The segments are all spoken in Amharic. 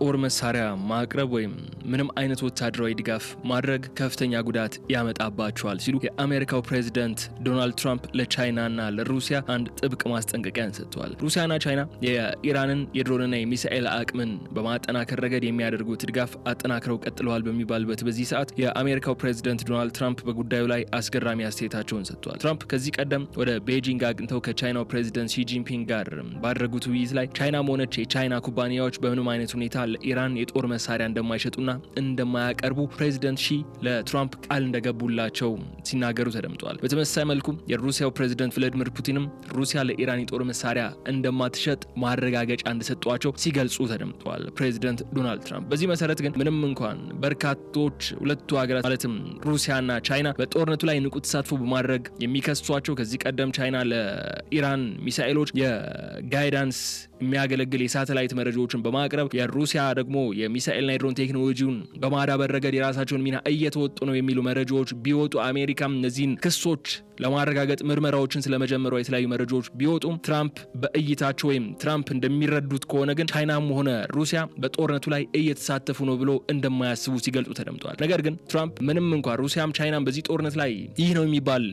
የጦር መሳሪያ ማቅረብ ወይም ምንም አይነት ወታደራዊ ድጋፍ ማድረግ ከፍተኛ ጉዳት ያመጣባቸዋል ሲሉ የአሜሪካው ፕሬዝዳንት ዶናልድ ትራምፕ ለቻይናና ለሩሲያ አንድ ጥብቅ ማስጠንቀቂያን ሰጥተዋል። ሩሲያና ቻይና የኢራንን የድሮንና የሚሳኤል አቅምን በማጠናከር ረገድ የሚያደርጉት ድጋፍ አጠናክረው ቀጥለዋል በሚባልበት በዚህ ሰዓት የአሜሪካው ፕሬዝዳንት ዶናልድ ትራምፕ በጉዳዩ ላይ አስገራሚ አስተያየታቸውን ሰጥተዋል። ትራምፕ ከዚህ ቀደም ወደ ቤጂንግ አቅንተው ከቻይናው ፕሬዝዳንት ሺ ጂንፒንግ ጋር ባደረጉት ውይይት ላይ ቻይናም ሆነች የቻይና ኩባንያዎች በምንም አይነት ሁኔታ ለኢራን የጦር መሳሪያ እንደማይሸጡና እንደማያቀርቡ ፕሬዝዳንት ሺ ለትራምፕ ቃል እንደገቡላቸው ሲናገሩ ተደምጠዋል። በተመሳሳይ መልኩ የሩሲያው ፕሬዝዳንት ቭላዲሚር ፑቲንም ሩሲያ ለኢራን የጦር መሳሪያ እንደማትሸጥ ማረጋገጫ እንደሰጧቸው ሲገልጹ ተደምጠዋል ፕሬዝዳንት ዶናልድ ትራምፕ። በዚህ መሰረት ግን ምንም እንኳን በርካቶች ሁለቱ ሀገራት ማለትም ሩሲያና ቻይና በጦርነቱ ላይ ንቁ ተሳትፎ በማድረግ የሚከሷቸው ከዚህ ቀደም ቻይና ለኢራን ሚሳኤሎች የጋይዳንስ የሚያገለግል የሳተላይት መረጃዎችን በማቅረብ የሩሲያ ደግሞ የሚሳኤልና የድሮን ቴክኖሎጂውን በማዳበር ረገድ የራሳቸውን ሚና እየተወጡ ነው የሚሉ መረጃዎች ቢወጡ አሜሪካም እነዚህን ክሶች ለማረጋገጥ ምርመራዎችን ስለመጀመሩ የተለያዩ መረጃዎች ቢወጡም ትራምፕ በእይታቸው ወይም ትራምፕ እንደሚረዱት ከሆነ ግን ቻይናም ሆነ ሩሲያ በጦርነቱ ላይ እየተሳተፉ ነው ብሎ እንደማያስቡ ሲገልጹ ተደምጠዋል። ነገር ግን ትራምፕ ምንም እንኳን ሩሲያም ቻይናም በዚህ ጦርነት ላይ ይህ ነው የሚባል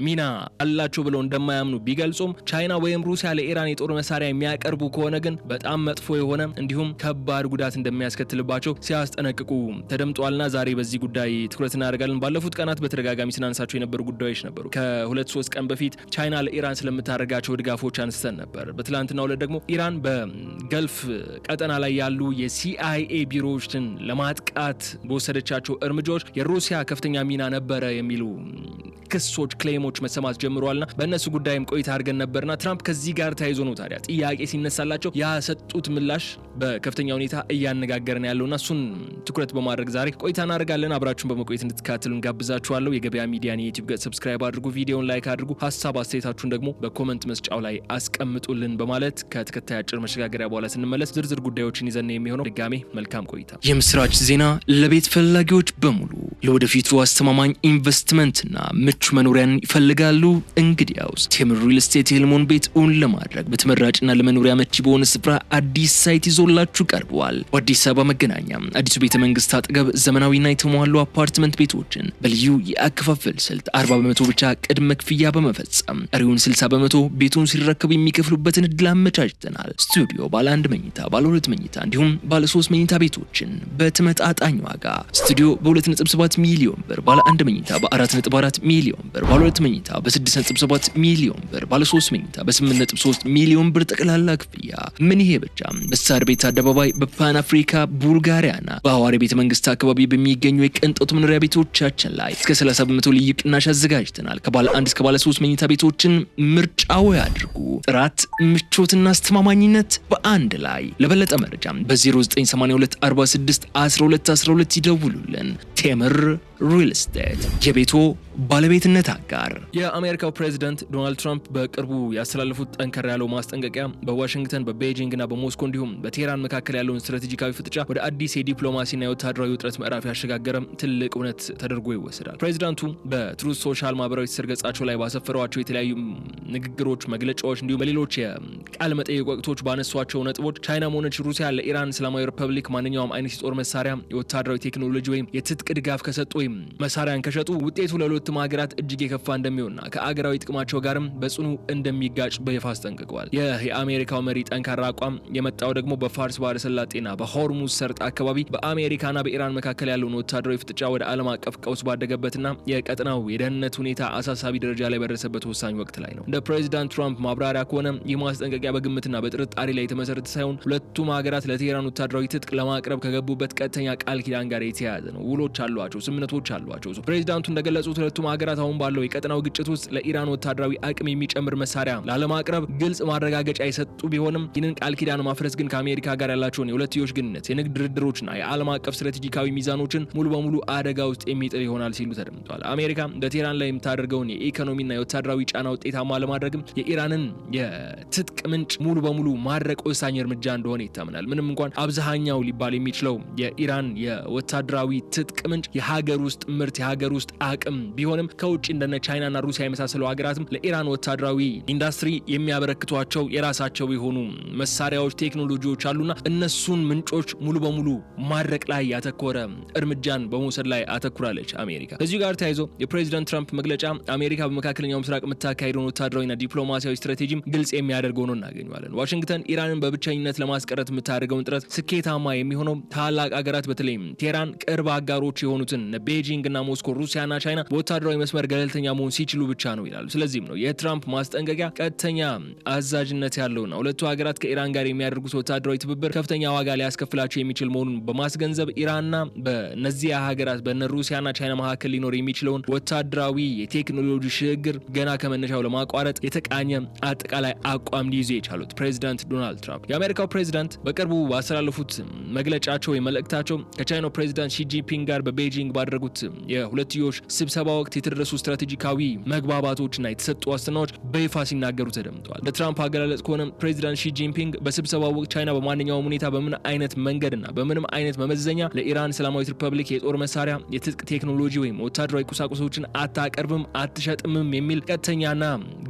ሚና አላቸው ብለው እንደማያምኑ ቢገልጹም ቻይና ወይም ሩሲያ ለኢራን የጦር መሳሪያ የሚያቀርቡ ከሆነ ግን በጣም መጥፎ የሆነ እንዲሁም ከባድ ጉዳት እንደሚያስከትልባቸው ሲያስጠነቅቁ ተደምጠዋልና ዛሬ በዚህ ጉዳይ ትኩረት እናደርጋለን። ባለፉት ቀናት በተደጋጋሚ ስናነሳቸው የነበሩ ጉዳዮች ነበሩ። ከ2-3 ቀን በፊት ቻይና ለኢራን ስለምታደርጋቸው ድጋፎች አንስተን ነበር። በትላንትናው ዕለት ደግሞ ኢራን በገልፍ ቀጠና ላይ ያሉ የሲአይኤ ቢሮዎችን ለማጥቃት በወሰደቻቸው እርምጃዎች የሩሲያ ከፍተኛ ሚና ነበረ የሚሉ ክሶች ክሌሞች መሰማት ጀምረዋልና በእነሱ ጉዳይም ቆይታ አድርገን ነበርና ትራምፕ ከዚህ ጋር ተያይዞ ነው ታዲያ ጥያቄ ሲነሳላቸው ያሰጡት ምላሽ በከፍተኛ ሁኔታ እያነጋገረን ያለውና እሱን ትኩረት በማድረግ ዛሬ ቆይታ እናደርጋለን። አብራችሁን በመቆየት እንድትከታተሉ እንጋብዛችኋለሁ። የገበያ ሚዲያን የዩቲዩብ ገጽ ሰብስክራይብ አድርጉ፣ ቪዲዮውን ላይክ አድርጉ፣ ሀሳብ አስተያየታችሁን ደግሞ በኮሜንት መስጫው ላይ አስቀምጡልን በማለት ከተከታይ አጭር መሸጋገሪያ በኋላ ስንመለስ ዝርዝር ጉዳዮችን ይዘን የሚሆነው ድጋሜ መልካም ቆይታ። የምስራች ዜና ለቤት ፈላጊዎች በሙሉ ለወደፊቱ አስተማማኝ ኢንቨስትመንትና ምቹ መኖሪያን ይፈልጋሉ? እንግዲያውስ ቴምር ሪል ስቴት የህልሞን ቤት እውን ለማድረግ በተመራጭና ለመኖሪያ መቺ በሆነ ስፍራ አዲስ ሳይት ይዞላችሁ ቀርበዋል። በአዲስ አበባ መገናኛ አዲሱ ቤተ መንግስት አጠገብ ዘመናዊና የተሟሉ አፓርትመንት ቤቶችን በልዩ የአከፋፈል ስልት 40% ብቻ ቅድመ ክፍያ በመፈጸም ቀሪውን 60% ቤቱን ሲረከቡ የሚከፍሉበትን እድል አመቻችተናል። ስቱዲዮ ባለ 1 መኝታ፣ ባለ 2 መኝታ እንዲሁም ባለ 3 መኝታ ቤቶችን በተመጣጣኝ ዋጋ ስቱዲዮ በ2.7 ሚሊዮን ብር፣ ባለ 1 መኝታ በ4.4 ሚሊዮን ብር፣ ባለ 2 መኝታ በ6.7 ሚሊዮን ብር፣ ባለ 3 መኝታ በ8.3 ሚሊዮን ብር ጠቅላላ ክፍያ። ምን ይሄ ብቻ! በሳር ቤት አደባባይ በፓን አፍሪካ ቡልጋሪያና በሐዋሪ ቤተ መንግስት አካባቢ በሚገኙ የቅንጦት መኖሪያ ቤቶቻችን ላይ እስከ 30% ልዩ ቅናሽ አዘጋጅተናል። ከባለ 1 እስከ ባለ 3 መኝታ ቤቶችን ምርጫው ያድርጉ። ጥራት፣ ምቾትና አስተማማኝነት በአንድ ላይ። ለበለጠ መረጃ በ0982 46 12 12 ይደውሉልን። ቴምር ሪል ስቴት የቤቶ ባለቤትነት አጋር። የአሜሪካው ፕሬዝዳንት ዶናልድ ትራምፕ በቅርቡ ያስተላለፉት ጠንከር ያለው ማስጠንቀቂያ በዋሽንግተን በቤጂንግ እና በሞስኮ እንዲሁም በቴህራን መካከል ያለውን ስትራቴጂካዊ ፍጥጫ ወደ አዲስ የዲፕሎማሲና የወታደራዊ ውጥረት ምዕራፍ ያሸጋገረ ትልቅ እውነት ተደርጎ ይወሰዳል። ፕሬዝዳንቱ በትሩዝ ሶሻል ማህበራዊ ትስስር ገጻቸው ላይ ባሰፈሯቸው የተለያዩ ንግግሮች፣ መግለጫዎች እንዲሁም በሌሎች የቃለ መጠይቅ ወቅቶች ባነሷቸው ነጥቦች ቻይናም ሆነች ሩሲያ ለኢራን እስላማዊ ሪፐብሊክ ማንኛውም አይነት የጦር መሳሪያ፣ የወታደራዊ ቴክኖሎጂ ወይም የትጥቅ ድጋፍ ከሰጡ ወይም መሳሪያን ከሸጡ ውጤቱ ለሁለቱም ሀገራት እጅግ የከፋ እንደሚሆንና ከአገራዊ ጥቅማቸው ጋርም በጽኑ እንደሚጋጭ በይፋ አስጠንቅቀዋል። ይህ የአሜሪካው መሪ ጠንካራ አቋም የመጣው ደግሞ በፋርስ ባህረ ሰላጤና በሆርሙዝ ሰርጥ አካባቢ በአሜሪካና በኢራን መካከል ያለውን ወታደራዊ ፍጥጫ ወደ ዓለም አቀፍ ቀውስ ባደገበትና የቀጠናው የደህንነት ሁኔታ አሳሳቢ ደረጃ ላይ በደረሰበት ወሳኝ ወቅት ላይ ነው። እንደ ፕሬዚዳንት ትራምፕ ማብራሪያ ከሆነ ይህ ማስጠንቀቂያ በግምትና በጥርጣሬ ላይ የተመሰረተ ሳይሆን ሁለቱም ሀገራት ለቴህራን ወታደራዊ ትጥቅ ለማቅረብ ከገቡበት ቀጥተኛ ቃል ኪዳን ጋር የተያያዘ ነው። ውሎች አሏቸው፣ ስምምነቶች አሏቸው። ፕሬዚዳንቱ እንደገለጹት ሁለቱም ሀገራት አሁን ባለው የቀጠናው ግጭት ውስጥ ለኢራን ወታደራዊ አቅም የሚጨምር መሳሪያ ላለማቅረብ ግልጽ ማረጋገጫ የሰጡ ቢሆንም ይህንን ቃል ኪዳን ማፍረስ ግን ከአሜሪካ ጋር ያላቸውን የሁለትዮሽ ግንኙነት፣ የንግድ ድርድሮችና የዓለም አቀፍ ስትራቴጂካዊ ሚዛኖችን ሙሉ በሙሉ አደጋ ውስጥ የሚጥል ይሆናል ሲሉ ተደምጠዋል። አሜሪካ በቴህራን ላይ የምታደርገውን የኢኮኖሚና የወታደራዊ ጫና ውጤታማ ለማድረግም የኢራንን የትጥቅ ምንጭ ሙሉ በሙሉ ማድረቅ ወሳኝ እርምጃ እንደሆነ ይታመናል። ምንም እንኳን አብዛኛው ሊባል የሚችለው የኢራን የወታደራዊ ትጥቅ ምንጭ የሀገር ውስጥ ምርት የሀገር ውስጥ አቅም ቢሆንም ከውጭ እንደነ ቻይናና ሩሲያ የመሳሰሉ ሀገራትም ለኢራን ወታደራዊ ኢንዱስትሪ የሚያበረክቷቸው የራሳቸው የሆኑ መሳሪያዎች፣ ቴክኖሎጂዎች አሉና እነሱን ምንጮች ሙሉ በሙሉ ማድረቅ ላይ ያተኮረ እርምጃን በመውሰድ ላይ አተኩራለች አሜሪካ። ከዚህ ጋር ተያይዞ የፕሬዚዳንት ትራምፕ መግለጫ አሜሪካ በመካከለኛው ምስራቅ የምታካሄደውን ወታደራዊና ዲፕሎማሲያዊ ስትራቴጂም ግልጽ የሚያደርገው ነው እናገኘዋለን። ዋሽንግተን ኢራንን በብቸኝነት ለማስቀረት የምታደርገውን ጥረት ስኬታማ የሚሆነው ታላቅ ሀገራት በተለይም ቴህራን ቅርብ አጋሮች የሆኑትን ቤጂንግ እና ሞስኮ፣ ሩሲያና ቻይና በወታደራዊ መስመር ገለልተኛ መሆን ሲችሉ ብቻ ነው ይላሉ። ስለዚህም ነው የትራምፕ ማስጠንቀቂያ ቀጥተኛ አዛዥነት ያለውና ሁለቱ ሀገራት ከኢራን ጋር የሚያደርጉት ወታደራዊ ትብብር ከፍተኛ ዋጋ ሊያስከፍላቸው የሚችል መሆኑን በማስገንዘብ ኢራንና በነዚያ ሀገራት በነ ሩሲያና ቻይና መካከል ሊኖር የሚችለውን ወታደራዊ የቴክኖሎጂ ሽግግር ገና ከመነሻው ለማቋረጥ የተቃኘ አጠቃላይ አቋም ሊይዙ የቻሉት ፕሬዚዳንት ዶናልድ ትራምፕ የአሜሪካው ፕሬዚዳንት በቅርቡ ባስተላለፉት መግለጫቸው የመልእክታቸው ከቻይናው ፕሬዚዳንት ሺ ጂንፒንግ ጋር በቤጂንግ ባደረጉት የሁለትዮሽ ስብሰባ ወቅት የተደረሱ ስትራቴጂካዊ መግባባቶችና የተሰጡ ዋስትናዎች በይፋ ሲናገሩ ተደምጠዋል። ለትራምፕ አገላለጽ ከሆነ ፕሬዚዳንት ሺ ጂንፒንግ በስብሰባው ወቅት ቻይና በማንኛውም ሁኔታ በምን አይነት መንገድና በምንም አይነት መመዘኛ ለኢራን እስላማዊት ሪፐብሊክ የጦር መሳሪያ፣ የትጥቅ ቴክኖሎጂ ወይም ወታደራዊ ቁሳቁሶችን አታቀርብም፣ አትሸጥምም የሚል ቀጥተኛና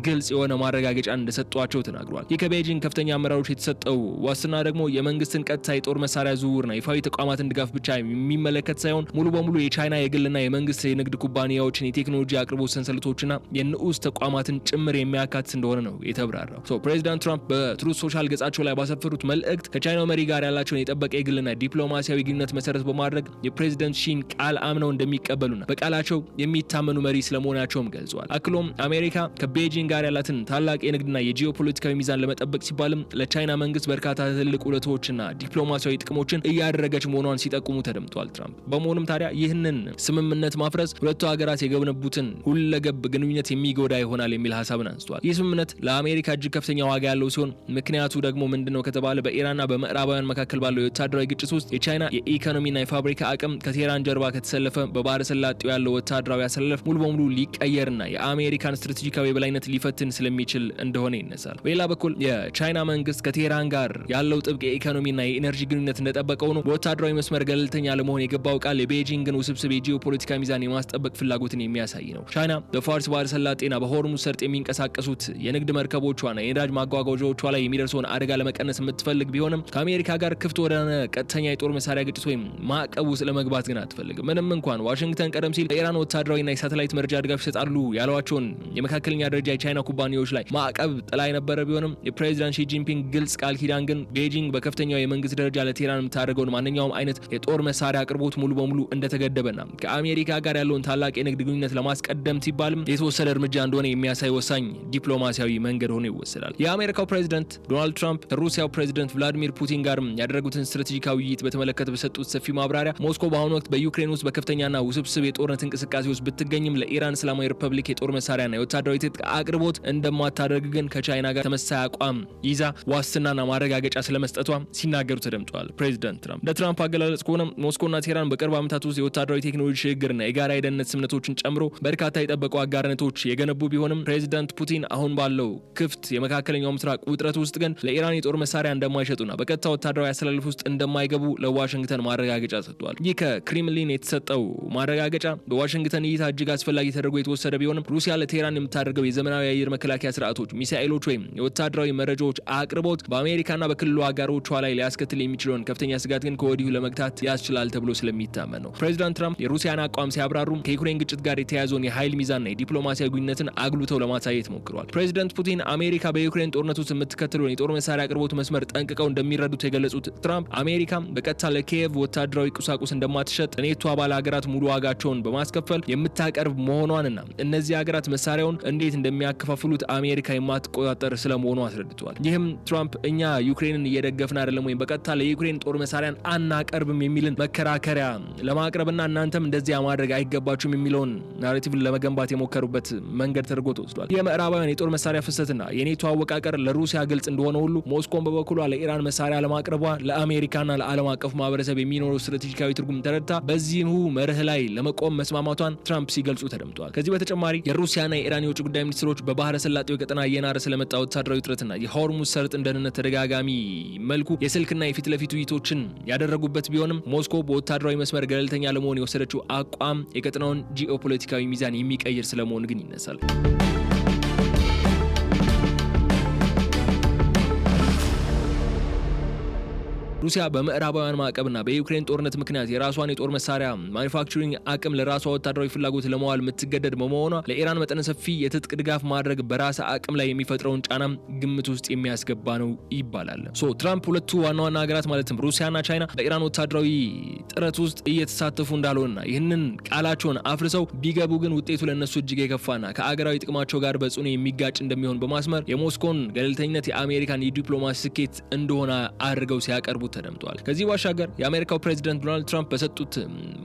ግልጽ የሆነ ማረጋገጫ እንደሰጧቸው ተናግሯል። ይህ ከቤጂንግ ከፍተኛ አመራሮች የተሰጠው ዋስትና ደግሞ የመንግስትን ቀጥታ የጦር መሳሪያ ዝውውርና ይፋዊ ተቋማትን ድጋፍ ብቻ የሚመለከት ሳይሆን ሙሉ በሙሉ የቻይና የግልና የመንግስት የንግድ ኩባንያዎችን የቴክኖሎጂ አቅርቦት ሰንሰለቶችና የንዑስ ተቋማትን ጭምር የሚያካትት እንደሆነ ነው የተብራራው። ፕሬዚዳንት ትራምፕ በትሩዝ ሶሻል ገጻቸው ላይ ባሰፈሩት መልእክት ከቻይናው መሪ ጋር ያላቸውን የጠበቀ የግልና ዲፕሎማሲያዊ ግንኙነት መሰረት በማድረግ የፕሬዚዳንት ሺን ቃል አምነው እንደሚቀበሉና በቃላቸው የሚታመኑ መሪ ስለመሆናቸውም ገልጸዋል። አክሎም አሜሪካ ከቤጂንግ ጋር ያላትን ታላቅ የንግድና የጂኦፖለቲካዊ ሚዛን ለመጠበቅ ሲባልም ለቻይና መንግስት በርካታ ትልቅ ውለቶችና ዲፕሎማሲያዊ ጥቅሞችን እያደረገች መሆኗን ሲጠቁሙ ተደምጧል ትራምፕ። በመሆኑም ታዲያ ይህንን ስምምነት ማፍረስ ሁለቱ ሀገራት የገነቡትን ሁለገብ ግንኙነት የሚጎዳ ይሆናል የሚል ሀሳብን አንስቷል። ይህ ስምምነት ለአሜሪካ እጅግ ከፍተኛ ዋጋ ያለው ሲሆን ምክንያቱ ደግሞ ምንድነው ከተባለ በኢራንና በምዕራባውያን መካከል ባለው የወታደራዊ ግጭት ውስጥ የቻይና የኢኮኖሚና የፋብሪካ አቅም ከቴህራን ጀርባ ከተሰለፈ በባህረ ሰላጤው ያለው ወታደራዊ አሰላለፍ ሙሉ በሙሉ ሊቀየርና የአሜሪካን ስትራቴጂካዊ የበላይነት ሊፈትን ስለሚችል እንደሆነ ይነሳል። በሌላ በኩል የቻይና መንግስት ከቴህራን ጋር ያለው ጥብቅ የኢኮኖሚና የኢነርጂ ግንኙነት እንደጠበቀው ነው። በወታደራዊ መስመር ገለልተኛ ለመሆን የገባው ቃል የቤጂንግን ውስብስብ የጂኦፖለቲካ ሚዛን የማስጠበቅ ፍላጎትን የሚያሳይ ነው። ቻይና በፋርስ ባህረ ሰላጤና በሆርሙዝ ሰርጥ የሚንቀሳቀሱት የንግድ መርከቦቿና የነዳጅ ማጓጓዣዎቿ ላይ የሚደርሰውን አደጋ ለመቀነስ የምትፈልግ ቢሆንም ከአሜሪካ ጋር ክፍት ወደ ቀጥተኛ የጦር መሳሪያ ግጭት ወይም ማዕቀብ ውስጥ ለመግባት ግን አትፈልግም። ምንም እንኳን ዋሽንግተን ቀደም ሲል በኢራን ወታደራዊና የሳተላይት መረጃ ድጋፍ ይሰጣሉ ያሏቸውን የመካከለኛ ደረጃ የቻይና ኩባንያዎች ላይ ማዕቀብ ጥላ የነበረ ቢሆንም የፕሬዚዳንት ሺ ጂንፒንግ ግልጽ ቃል ኪዳን ግን ቤጂንግ በከፍተኛው የመንግስት ደረጃ ለቴህራን የምታደርገውን ማንኛውም አይነት የጦር መሳሪያ አቅርቦት ሙሉ በሙሉ እንደተገደበና ከአሜሪካ ጋር ያለውን ታላቅ የንግድ ግንኙነት ለማስቀደም ሲባልም የተወሰደ እርምጃ እንደሆነ የሚያሳይ ወሳኝ ዲፕሎማሲያዊ መንገድ ሆኖ ይወሰዳል። የአሜሪካው ፕሬዚዳንት ዶናልድ ትራምፕ ከሩሲያው ፕሬዚዳንት ቭላዲሚር ፑቲን ጋር ያደረጉትን ስትራቴጂካዊ ውይይት በተመለከተ በሰጡት ሰፊ ማብራሪያ ሞስኮ በአሁኑ ወቅት በዩክሬን ውስጥ በከፍተኛና ውስብስብ የጦርነት እንቅስቃሴ ውስጥ ብትገኝም ለኢራን እስላማዊ ሪፐብሊክ የጦር መሳሪያና የወታደራዊ ትጥቅ አቅርቦት እንደማታደርግ ግን ከቻይና ጋር ተመሳሳይ አቋም ይዛ ዋስትናና ማረጋገጫ ስለመስጠቷ ሲናገሩ ተደምጠዋል። ፕሬዚዳንት ትራምፕ ለትራምፕ አገላለጽ ከሆነ ሞስኮና ቴህራን በቅርብ ዓመታት ውስጥ የወታደራዊ ቴክኖሎጂ ሽግግርና የጋራ የደህንነት ስምምነቶችን ጨምሮ በርካታ የጠበቁ አጋርነቶች የገነቡ ቢሆንም ፕሬዚዳንት ፑቲን አሁን ባለው ክፍት የመካከለኛው ምስራቅ ውጥረት ውስጥ ግን ለኢራን የጦር መሳሪያ እንደማይሸጡና በቀጥታ ወታደራዊ አሰላለፍ ውስጥ እንደማይገቡ ለዋሽንግተን ማረጋገጫ ሰጥቷል። ይህ ከክሬምሊን የተሰጠው ማረጋገጫ በዋሽንግተን እይታ እጅግ አስፈላጊ ተደርጎ የተወሰደ ቢሆንም ሩሲያ ለቴህራን የምታደርገው የዘመናዊ የአየር መከላከያ ስርዓቶች፣ ሚሳኤሎች ወይም የወታደራዊ መረጃዎች አቅርቦት በአሜሪካና በክልሉ አጋሮቿ ላይ ሊያስከትል የሚችለውን ከፍተኛ ስጋት ግን ከወዲሁ ለመግታት ያስችላል ተብሎ ስለሚታመን ነው። ፕሬዚዳንት ትራምፕ የሩሲያን አቋም ሲያብራሩ ከዩክሬን ግጭት ጋር የተያያዘውን የኃይል ሚዛንና የዲፕሎማሲያዊ ግንኙነትን አጉልተው ለማሳየት ሞክረዋል። ፕሬዚዳንት ፑቲን አሜሪካ በዩክሬን ጦርነት ውስጥ የምትከተለውን የጦር መሳሪያ አቅርቦት መስመር ጠንቅቀው እንደሚረዱት የገለጹት ትራምፕ አሜሪካ በቀጥታ ለኪየቭ ወታደራዊ ቁሳቁስ እንደማትሸጥ ኔቶ አባል ሀገራት ሙሉ ዋጋቸውን በማስከፈል የምታቀርብ መሆኗንና እነዚህ ሀገራት መሳሪያውን እንዴት እንደሚያከፋፍሉት አሜሪካ የማትቆጣጠር ስለመሆኑ አስረድተዋል። ይህም ትራምፕ እኛ ዩክሬንን እየደገፍን አይደለም ወይም በቀጥታ ለዩክሬን ጦር መሳሪያን አናቀርብም የሚልን መከራከሪያ ለማቅረብና እናንተም እንደዚያ ማድረግ አይገባችሁም የሚለውን ናሬቲቭ ለመገንባት የሞከሩበት መንገድ ተደርጎ ተወስዷል። የምዕራባውያን የጦር መሳሪያ ፍሰትና የኔቶ አወቃቀር ለሩሲያ ግልጽ እንደሆነ ሁሉ ሞስኮን በበኩሏ ለኢራን መሳሪያ ለማቅረቧ ለአሜሪካና ለዓለም አቀፍ ማህበረሰብ የሚኖረው ስትራቴጂካዊ ትርጉም ተረድታ በዚሁ መርህ ላይ ለመቆም መስማማቷን ትራምፕ ሲገልጹ ተደምጠዋል። ከዚህ በተጨማሪ የሩሲያና የኢራን የውጭ ጉዳይ ሚኒስትሮች በባህረ ሰላጤው ቀጠና እየናረ ስለመጣ ወታደራዊ ውጥረትና የሆርሙዝ ሰርጥን ደህንነት ተደጋጋሚ መልኩ የስልክና የፊት ለፊት ውይይቶችን ያደረጉበት ቢሆንም ሞስኮ በወታደራዊ መስመር ገለልተኛ ለመሆን የወሰደ የወሰደችው አቋም የቀጠናውን ጂኦፖለቲካዊ ሚዛን የሚቀይር ስለመሆኑ ግን ይነሳል። ሩሲያ በምዕራባውያን ማዕቀብና በዩክሬን ጦርነት ምክንያት የራሷን የጦር መሳሪያ ማኒፋክቸሪንግ አቅም ለራሷ ወታደራዊ ፍላጎት ለማዋል የምትገደድ በመሆኗ ለኢራን መጠነ ሰፊ የትጥቅ ድጋፍ ማድረግ በራስ አቅም ላይ የሚፈጥረውን ጫና ግምት ውስጥ የሚያስገባ ነው ይባላል። ትራምፕ ሁለቱ ዋና ሀገራት ማለትም ሩሲያና ቻይና በኢራን ወታደራዊ ጥረት ውስጥ እየተሳተፉ እንዳልሆነና ይህንን ቃላቸውን አፍርሰው ቢገቡ ግን ውጤቱ ለነሱ እጅግ የከፋና ከአገራዊ ጥቅማቸው ጋር በጽኑ የሚጋጭ እንደሚሆን በማስመር የሞስኮን ገለልተኝነት የአሜሪካን የዲፕሎማሲ ስኬት እንደሆነ አድርገው ሲያቀርቡ ተደምጧል። ከዚህ ባሻገር የአሜሪካው ፕሬዝዳንት ዶናልድ ትራምፕ በሰጡት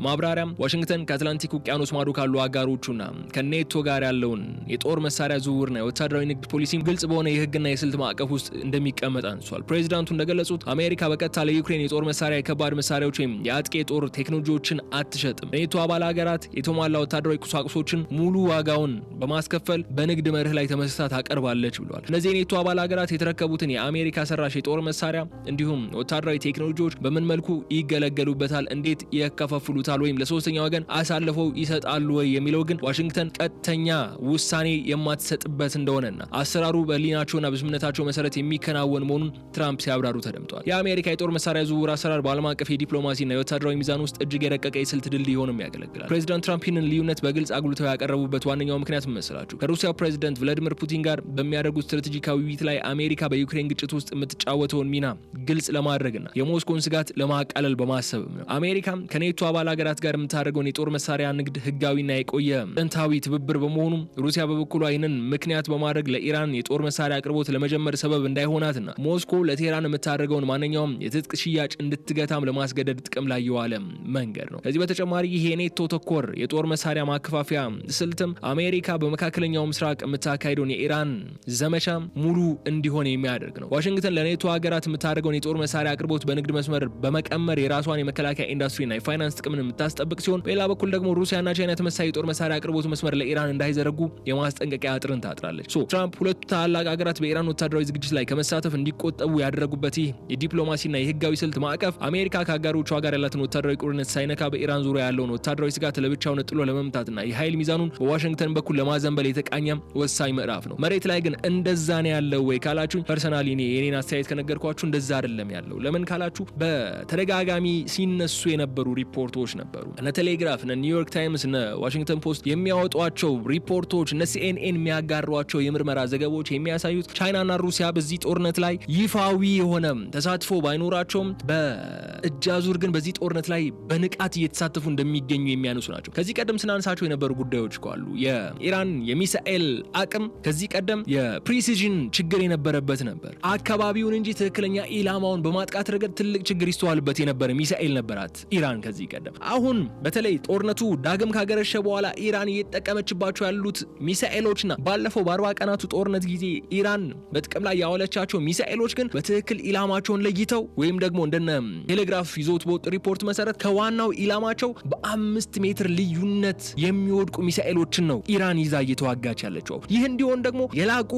ማብራሪያም ዋሽንግተን ከአትላንቲክ ውቅያኖስ ማዶ ካሉ አጋሮቹና ከኔቶ ጋር ያለውን የጦር መሳሪያ ዝውውርና የወታደራዊ ንግድ ፖሊሲም ግልጽ በሆነ የህግና የስልት ማዕቀፍ ውስጥ እንደሚቀመጥ አንስቷል። ፕሬዝዳንቱ እንደገለጹት አሜሪካ በቀጥታ ለዩክሬን የጦር መሳሪያ፣ የከባድ መሳሪያዎች ወይም የአጥቂ የጦር ቴክኖሎጂዎችን አትሸጥም። ኔቶ አባል ሀገራት የተሟላ ወታደራዊ ቁሳቁሶችን ሙሉ ዋጋውን በማስከፈል በንግድ መርህ ላይ ተመስርታ ታቀርባለች ብሏል። እነዚህ የኔቶ አባል ሀገራት የተረከቡትን የአሜሪካ ሰራሽ የጦር መሳሪያ እንዲሁም ወታደራዊ ቴክኖሎጂዎች በምን መልኩ ይገለገሉበታል፣ እንዴት ያከፋፍሉታል ወይም ለሶስተኛ ወገን አሳልፈው ይሰጣሉ ወይ የሚለው ግን ዋሽንግተን ቀጥተኛ ውሳኔ የማትሰጥበት እንደሆነና አሰራሩ በሊናቸውና በስምምነታቸው መሰረት የሚከናወን መሆኑን ትራምፕ ሲያብራሩ ተደምጧል። የአሜሪካ የጦር መሳሪያ ዝውውር አሰራር በዓለም አቀፍ የዲፕሎማሲና የወታደራዊ ሚዛን ውስጥ እጅግ የረቀቀ የስልት ድልድይ ሆኖም ያገለግላል። ፕሬዚዳንት ትራምፕ ይህንን ልዩነት በግልጽ አጉልተው ያቀረቡበት ዋነኛው ምክንያት ምን መሰላችሁ? ከሩሲያው ፕሬዚዳንት ቭላዲሚር ፑቲን ጋር በሚያደርጉት ስትራቴጂካዊ ውይይት ላይ አሜሪካ በዩክሬን ግጭት ውስጥ የምትጫወተውን ሚና ግልጽ ለማድረግና የሞስኮን ስጋት ለማቃለል በማሰብም ነው። አሜሪካ ከኔቶ አባል ሀገራት ጋር የምታደርገውን የጦር መሳሪያ ንግድ ህጋዊና የቆየ ጥንታዊ ትብብር በመሆኑ ሩሲያ በበኩሏ ይህንን ምክንያት በማድረግ ለኢራን የጦር መሳሪያ አቅርቦት ለመጀመር ሰበብ እንዳይሆናትና ሞስኮ ለቴህራን የምታደርገውን ማንኛውም የትጥቅ ሽያጭ እንድትገታም ለማስገደድ ጥቅም ላይ የዋለ መንገድ ነው። ከዚህ በተጨማሪ ይሄ የኔቶ ተኮር የጦር መሳሪያ ማከፋፈያ ስልትም አሜሪካ በመካከለኛው ምስራቅ የምታካሄደውን የኢራን ዘመቻ ሙሉ እንዲሆን የሚያደርግ ነው። ዋሽንግተን ለኔቶ ሀገራት የምታደርገውን የጦር መሳሪያ አቅርቦት በንግድ መስመር በመቀመር የራሷን የመከላከያ ኢንዱስትሪና የፋይናንስ ጥቅምን የምታስጠብቅ ሲሆን በሌላ በኩል ደግሞ ሩሲያና ቻይና ተመሳሳይ የጦር መሳሪያ አቅርቦት መስመር ለኢራን እንዳይዘረጉ የማስጠንቀቂያ አጥርን ታጥራለች። ትራምፕ ሁለቱ ታላቅ ሀገራት በኢራን ወታደራዊ ዝግጅት ላይ ከመሳተፍ እንዲቆጠቡ ያደረጉበት ይህ የዲፕሎማሲና የህጋዊ ስልት ማዕቀፍ አሜሪካ ከአጋሮቿ ጋር ያላትን ወታደራዊ ቁርኝት ሳይነካ በኢራን ዙሪያ ያለውን ወታደራዊ ስጋት ለብቻው ነጥሎ ለመምታትና የኃይል ሚዛኑን በዋሽንግተን በኩል ለማዘንበል የተቃኘ ወሳኝ ምዕራፍ ነው። መሬት ላይ ግን እንደዛ ነው ያለው ወይ ካላችሁ ፐርሰናሊ የኔን አስተያየት ከነገርኳችሁ እንደዛ አይደለም ያለው። ለምን ካላችሁ በተደጋጋሚ ሲነሱ የነበሩ ሪፖርቶች ነበሩ። እነ ቴሌግራፍ፣ እነ ኒውዮርክ ታይምስ፣ እነ ዋሽንግተን ፖስት የሚያወጧቸው ሪፖርቶች፣ እነ ሲኤንኤን የሚያጋሯቸው የምርመራ ዘገባዎች የሚያሳዩት ቻይናና ሩሲያ በዚህ ጦርነት ላይ ይፋዊ የሆነ ተሳትፎ ባይኖራቸውም በእጃዙር ግን በዚህ ጦርነት ላይ በንቃት እየተሳተፉ እንደሚገኙ የሚያነሱ ናቸው። ከዚህ ቀደም ስናነሳቸው የነበሩ ጉዳዮች ካሉ የኢራን የሚሳኤል አቅም ከዚህ ቀደም የፕሪሲዥን ችግር የነበረበት ነበር። አካባቢውን እንጂ ትክክለኛ ኢላማውን በማጥቃት ረገድ ትልቅ ችግር ይስተዋልበት የነበረ ሚሳኤል ነበራት ኢራን ከዚህ ቀደም። አሁን በተለይ ጦርነቱ ዳግም ካገረሸ በኋላ ኢራን እየተጠቀመችባቸው ያሉት ሚሳኤሎችና ባለፈው በ40 ቀናቱ ጦርነት ጊዜ ኢራን በጥቅም ላይ ያዋለቻቸው ሚሳኤሎች ግን በትክክል ኢላማቸውን ለይተው ወይም ደግሞ እንደነ ቴሌግራፍ ይዞት በወጥ ሪፖርት መሰረት ከዋናው ኢላማቸው በ5 ሜትር ልዩነት የሚወድቁ ሚሳኤሎችን ነው ኢራን ይዛ እየተዋጋች ያለችው። ይህ እንዲሆን ደግሞ የላቁ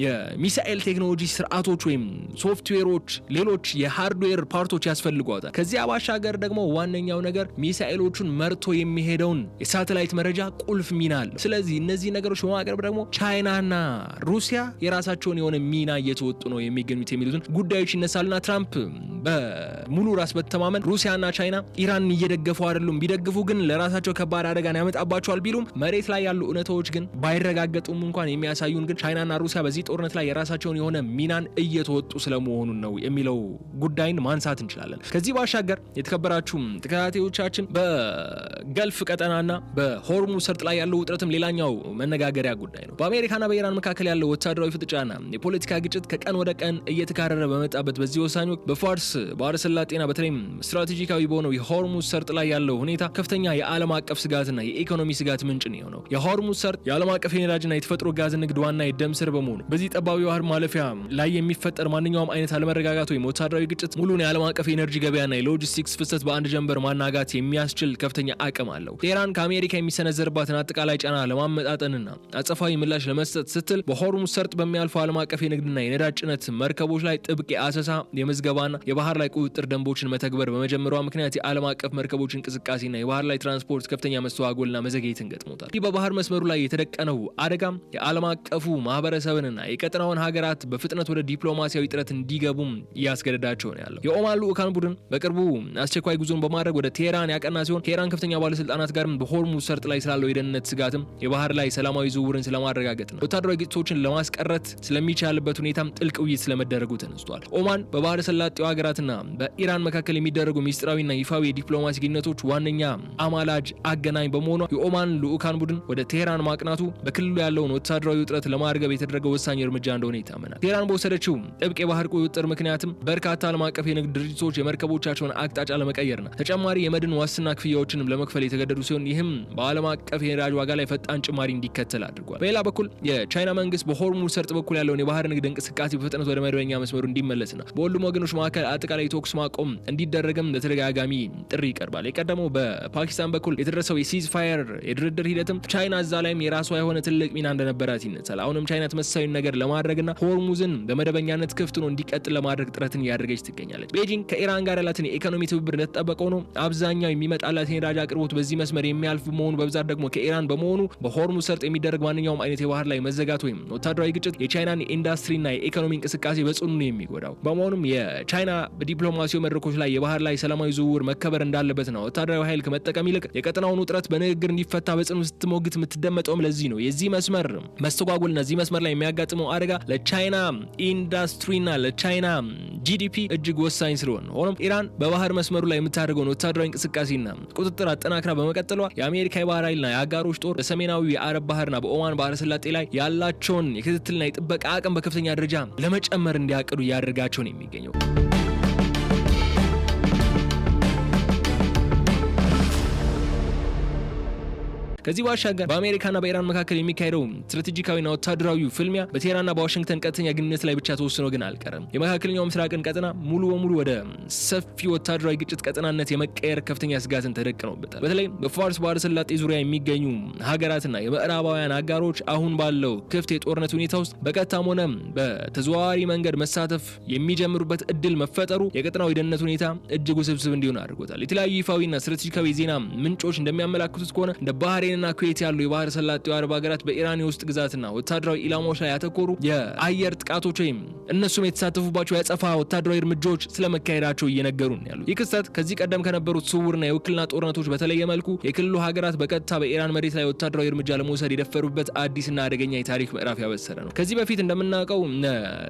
የሚሳኤል ቴክኖሎጂ ስርዓቶች ወይም ሶፍትዌሮች፣ ሌሎች የሃርድዌር ፓርቶች ያስፈልጓታል። ከዚያ ባሻገር ደግሞ ዋነኛው ነገር ሚሳኤሎቹን መርቶ የሚሄደውን የሳተላይት መረጃ ቁልፍ ሚና አለ። ስለዚህ እነዚህ ነገሮች በማቅረብ ደግሞ ቻይናና ሩሲያ የራሳቸውን የሆነ ሚና እየተወጡ ነው የሚገኙት የሚሉትን ጉዳዮች ይነሳልና ትራምፕ በሙሉ ራስ በተማመን ሩሲያና ቻይና ኢራንን እየደገፉ አይደሉም፣ ቢደግፉ ግን ለራሳቸው ከባድ አደጋን ያመጣባቸዋል ቢሉም መሬት ላይ ያሉ እውነታዎች ግን ባይረጋገጡም እንኳን የሚያሳዩን ግን ቻይናና ሩሲያ በዚህ ጦርነት ላይ የራሳቸውን የሆነ ሚናን እየተወጡ ስለመሆኑ ነው የሚለው ጉዳይን ማንሳት እንችላለን። ከዚህ ባሻገር የተከበራችሁ ተከታታዮቻችን በገልፍ ቀጠናና በሆርሙዝ ሰርጥ ላይ ያለው ውጥረትም ሌላኛው መነጋገሪያ ጉዳይ ነው። በአሜሪካና በኢራን መካከል ያለው ወታደራዊ ፍጥጫና የፖለቲካ ግጭት ከቀን ወደ ቀን እየተካረረ በመጣበት በዚህ ወሳኝ ወቅት በፋርስ ባህረ ሰላጤና በተለይም ስትራቴጂካዊ በሆነው የሆርሙዝ ሰርጥ ላይ ያለው ሁኔታ ከፍተኛ የዓለም አቀፍ ስጋትና የኢኮኖሚ ስጋት ምንጭ ነው። የሆርሙዝ ሰርጥ የዓለም አቀፍ የነዳጅና የተፈጥሮ ጋዝ ንግድ ዋና የደም ስር በመሆኑ በዚህ ጠባብ የባህር ማለፊያ ላይ የሚፈጠር ማንኛውም አይነት አለመረጋጋት ወይም ወታደራዊ ግጭት በመስጠት ሙሉን የዓለም አቀፍ የኤነርጂ ገበያና የሎጂስቲክስ ፍሰት በአንድ ጀንበር ማናጋት የሚያስችል ከፍተኛ አቅም አለው። ቴህራን ከአሜሪካ የሚሰነዘርባትን አጠቃላይ ጫና ለማመጣጠንና አጸፋዊ ምላሽ ለመስጠት ስትል በሆርሙዝ ሰርጥ በሚያልፉ ዓለም አቀፍ የንግድና የነዳጅ ጭነት መርከቦች ላይ ጥብቅ የአሰሳ የምዝገባና የባህር ላይ ቁጥጥር ደንቦችን መተግበር በመጀመሯ ምክንያት የዓለም አቀፍ መርከቦች እንቅስቃሴና የባህር ላይ ትራንስፖርት ከፍተኛ መስተዋጎልና መዘግየትን ገጥሞታል። ይህ በባህር መስመሩ ላይ የተደቀነው አደጋም የዓለም አቀፉ ማህበረሰብንና የቀጠናውን ሀገራት በፍጥነት ወደ ዲፕሎማሲያዊ ጥረት እንዲገቡም እያስገደዳቸው ነው ያለው። የኦማን ልዑካን ቡድን በቅርቡ አስቸኳይ ጉዞን በማድረግ ወደ ቴህራን ያቀና ሲሆን ቴህራን ከፍተኛ ባለስልጣናት ጋርም በሆርሙዝ ሰርጥ ላይ ስላለው የደህንነት ስጋትም የባህር ላይ ሰላማዊ ዝውውርን ስለማረጋገጥ ነው ወታደራዊ ግጭቶችን ለማስቀረት ስለሚቻልበት ሁኔታም ጥልቅ ውይይት ስለመደረጉ ተነስቷል። ኦማን በባህረ ሰላጤው ሀገራትና በኢራን መካከል የሚደረጉ ሚስጥራዊና ይፋዊ የዲፕሎማሲ ግንኙነቶች ዋነኛ አማላጅ አገናኝ በመሆኗ የኦማን ልዑካን ቡድን ወደ ቴህራን ማቅናቱ በክልሉ ያለውን ወታደራዊ ውጥረት ለማርገብ የተደረገው ወሳኝ እርምጃ እንደሆነ ይታመናል። ቴህራን በወሰደችው ጥብቅ የባህር ቁጥጥር ምክንያትም በርካታ ዓለም አቀፍ የንግድ ድርጅቶች የመርከቦቻቸውን አቅጣጫ ለመቀየርና ተጨማሪ የመድን ዋስትና ክፍያዎችንም ለመክፈል የተገደዱ ሲሆን ይህም በዓለም አቀፍ የነዳጅ ዋጋ ላይ ፈጣን ጭማሪ እንዲከተል አድርጓል። በሌላ በኩል የቻይና መንግስት በሆርሙዝ ሰርጥ በኩል ያለውን የባህር ንግድ እንቅስቃሴ በፍጥነት ወደ መደበኛ መስመሩ እንዲመለስና በሁሉም ወገኖች መካከል አጠቃላይ ተኩስ ማቆም እንዲደረግም በተደጋጋሚ ጥሪ ይቀርባል። የቀደመው በፓኪስታን በኩል የተደረሰው የሲዝ ፋየር የድርድር ሂደትም ቻይና እዛ ላይም የራሷ የሆነ ትልቅ ሚና እንደነበራት ይነሳል። አሁንም ቻይና ተመሳሳዩን ነገር ለማድረግና ሆርሙዝን በመደበኛነት ክፍት ሆኖ እንዲቀጥል ለማድረግ ጥረትን እያደረገች ትገኛለች። ቤጂንግ ከኢራን ጋር ያላትን የኢኮኖሚ ትብብር እንደተጠበቀው ነው። አብዛኛው የሚመጣላት የነዳጅ አቅርቦት በዚህ መስመር የሚያልፍ መሆኑ በብዛት ደግሞ ከኢራን በመሆኑ በሆርሙዝ ሰርጥ የሚደረግ ማንኛውም አይነት የባህር ላይ መዘጋት ወይም ወታደራዊ ግጭት የቻይናን የኢንዱስትሪና የኢኮኖሚ እንቅስቃሴ በጽኑ ነው የሚጎዳው። በመሆኑም የቻይና በዲፕሎማሲያዊ መድረኮች ላይ የባህር ላይ ሰላማዊ ዝውውር መከበር እንዳለበትና ወታደራዊ ኃይል ከመጠቀም ይልቅ የቀጠናውን ውጥረት በንግግር እንዲፈታ በጽኑ ስትሞግት የምትደመጠውም ለዚህ ነው። የዚህ መስመር መስተጓጎልና እዚህ መስመር ላይ የሚያጋጥመው አደጋ ለቻይና ኢንዱስትሪና ለቻይና ጂዲፒ እጅግ ወሳኝ ስለሆነ ሆኖም ኢራን በባህር መስመሩ ላይ የምታደርገውን ወታደራዊ እንቅስቃሴና ቁጥጥር አጠናክራ በመቀጠሏ የአሜሪካ የባህር ኃይልና የአጋሮች ጦር በሰሜናዊ የአረብ ባህርና በኦማን ባህረ ሰላጤ ላይ ያላቸውን የክትትልና የጥበቃ አቅም በከፍተኛ ደረጃ ለመጨመር እንዲያቅዱ እያደረጋቸው ነው የሚገኘው። ከዚህ ባሻገር በአሜሪካና በኢራን መካከል የሚካሄደው ስትራቴጂካዊና ወታደራዊ ፍልሚያ በቴህራንና በዋሽንግተን ቀጥተኛ ግንኙነት ላይ ብቻ ተወስኖ ግን አልቀረም። የመካከለኛው ምስራቅን ቀጠና ሙሉ በሙሉ ወደ ሰፊ ወታደራዊ ግጭት ቀጠናነት የመቀየር ከፍተኛ ስጋትን ተደቅነውበታል። በተለይ በፋርስ ባህረ ሰላጤ ዙሪያ የሚገኙ ሀገራትና የምዕራባውያን አጋሮች አሁን ባለው ክፍት የጦርነት ሁኔታ ውስጥ በቀጥታም ሆነ በተዘዋዋሪ መንገድ መሳተፍ የሚጀምሩበት እድል መፈጠሩ የቀጠናው የደህንነት ሁኔታ እጅግ ውስብስብ እንዲሆን አድርጎታል። የተለያዩ ይፋዊና ስትራቴጂካዊ የዜና ምንጮች እንደሚያመላክቱት ከሆነ እንደ ባህሬንና ኩዌት ያሉ የባህረ ሰላጤው አረብ ሀገራት በኢራን የውስጥ ግዛትና ወታደራዊ ኢላማዎች ላይ ያተኮሩ የአየር ጥቃቶች ወይም እነሱም የተሳተፉባቸው ያጸፋ ወታደራዊ እርምጃዎች ስለመካሄዳቸው እየነገሩን ያሉ። ይህ ክስተት ከዚህ ቀደም ከነበሩት ስውርና የውክልና ጦርነቶች በተለየ መልኩ የክልሉ ሀገራት በቀጥታ በኢራን መሬት ላይ ወታደራዊ እርምጃ ለመውሰድ የደፈሩበት አዲስና አደገኛ የታሪክ ምዕራፍ ያበሰረ ነው። ከዚህ በፊት እንደምናውቀው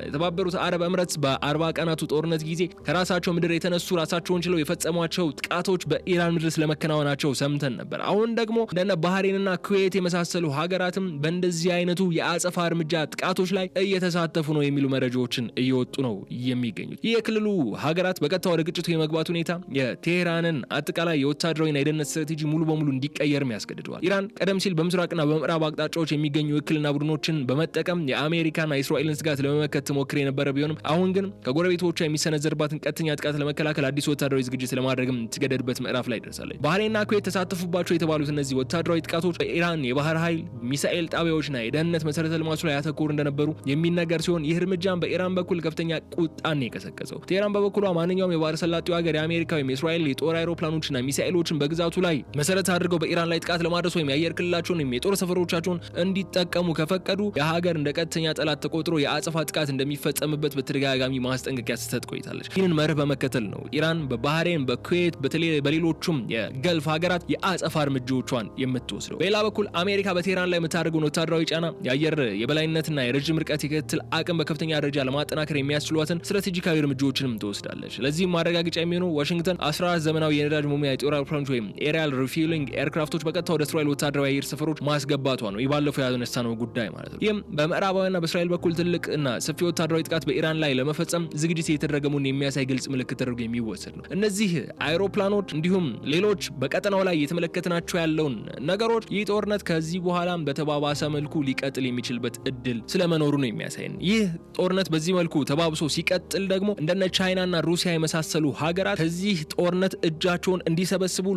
የተባበሩት አረብ ኤምሬትስ በ40 ቀናቱ ጦርነት ጊዜ ከራሳቸው ምድር የተነሱ ራሳቸውን ችለው የፈጸሟቸው ጥቃቶች በኢራን ምድር ስለመከናወናቸው ሰምተን ነበር። አሁን ደግሞ እንደነ ባህሬንና ኩዌት የመሳሰሉ ሀገራትም በእንደዚህ አይነቱ የአጸፋ እርምጃ ጥቃቶች ላይ እየተሳተፉ ነው የሚሉ መረጃዎችን እየወጡ ነው የሚገኙት። ይህ የክልሉ ሀገራት በቀጥታ ወደ ግጭቱ የመግባት ሁኔታ የቴህራንን አጠቃላይ የወታደራዊና የደህንነት ስትራቴጂ ሙሉ በሙሉ እንዲቀየርም ያስገድደዋል። ኢራን ቀደም ሲል በምስራቅና በምዕራብ አቅጣጫዎች የሚገኙ የውክልና ቡድኖችን በመጠቀም የአሜሪካና የእስራኤልን ስጋት ለመመከት ትሞክር የነበረ ቢሆንም አሁን ግን ከጎረቤቶቿ የሚሰነዘርባትን ቀጥተኛ ጥቃት ለመከላከል አዲስ ወታደራዊ ዝግጅት ለማድረግም ትገደድበት ምዕራፍ ላይ ደርሳለች። ባህሬንና ኩዌት ተሳተፉባቸው የተባሉት እነዚህ ወታደራዊ ጥቃቶች በኢራን የባህር ኃይል ሚሳኤል ጣቢያዎችና የደህንነት መሰረተ ልማቶች ላይ ያተኮሩ እንደነበሩ የሚነገር ሲሆን ይህ እርምጃም በኢራን በኩል ከፍተኛ ቁጣን የቀሰቀሰው። ቴህራን በበኩሏ ማንኛውም የባህረ ሰላጤው ሀገር የአሜሪካ ወይም የእስራኤል የጦር አይሮፕላኖችና ሚሳኤሎችን በግዛቱ ላይ መሰረት አድርገው በኢራን ላይ ጥቃት ለማድረስ ወይም የአየር ክልላቸውን ወይም የጦር ሰፈሮቻቸውን እንዲጠቀሙ ከፈቀዱ የሀገር እንደ ቀጥተኛ ጠላት ተቆጥሮ የአጸፋ ጥቃት እንደሚፈጸምበት በተደጋጋሚ ማስጠንቀቂያ ስትሰጥ ቆይታለች። ይህንን መርህ በመከተል ነው ኢራን በባህሬን፣ በኩዌት፣ በሌሎቹም የገልፍ ሀገራት የአጸፋ እርምጃዎቿን የምትወስደው። በሌላ በኩል አሜሪካ በቴህራን ላይ የምታደርገውን ወታደራዊ ጫና የአየር የበላይነትና የረጅም ርቀት የክትትል አቅም በከፍተኛ ደረጃ ለማጠናከር የሚያስችሏትን ስትራቴጂካዊ እርምጃዎችንም ትወስዳለች። ለዚህም ማረጋገጫ የሚሆነው ዋሽንግተን 14 ዘመናዊ የነዳጅ መሙያ የጦር አውሮፕላኖች ወይም ኤሪያል ሪፊሊንግ ኤርክራፍቶች በቀጥታ ወደ እስራኤል ወታደራዊ አየር ሰፈሮች ማስገባቷ ነው። ይህ ባለፈው ያነሳነው ጉዳይ ማለት ነው። ይህም በምዕራባውያንና በእስራኤል በኩል ትልቅ እና ሰፊ ወታደራዊ ጥቃት በኢራን ላይ ለመፈጸም ዝግጅት እየተደረገ መሆኑን የሚያሳይ ግልጽ ምልክት ተደርጎ የሚወሰድ ነው። እነዚህ አይሮፕላኖች እንዲሁም ሌሎች በቀጠናው ላይ የተመለከትናቸው ያለውን ነገሮች ይህ ጦርነት ከዚህ በኋላም በተባባሰ መልኩ ሊቀጥል የሚችልበት እድል ስለመኖሩ ነው የሚያሳየን። ይህ ጦርነት በዚህ መልኩ ተባብሶ ሲቀጥል ደግሞ እንደነ ቻይናና ሩሲያ የመሳሰሉ ሀገራት ከዚህ ጦርነት እጃቸውን እንዲሰበስቡ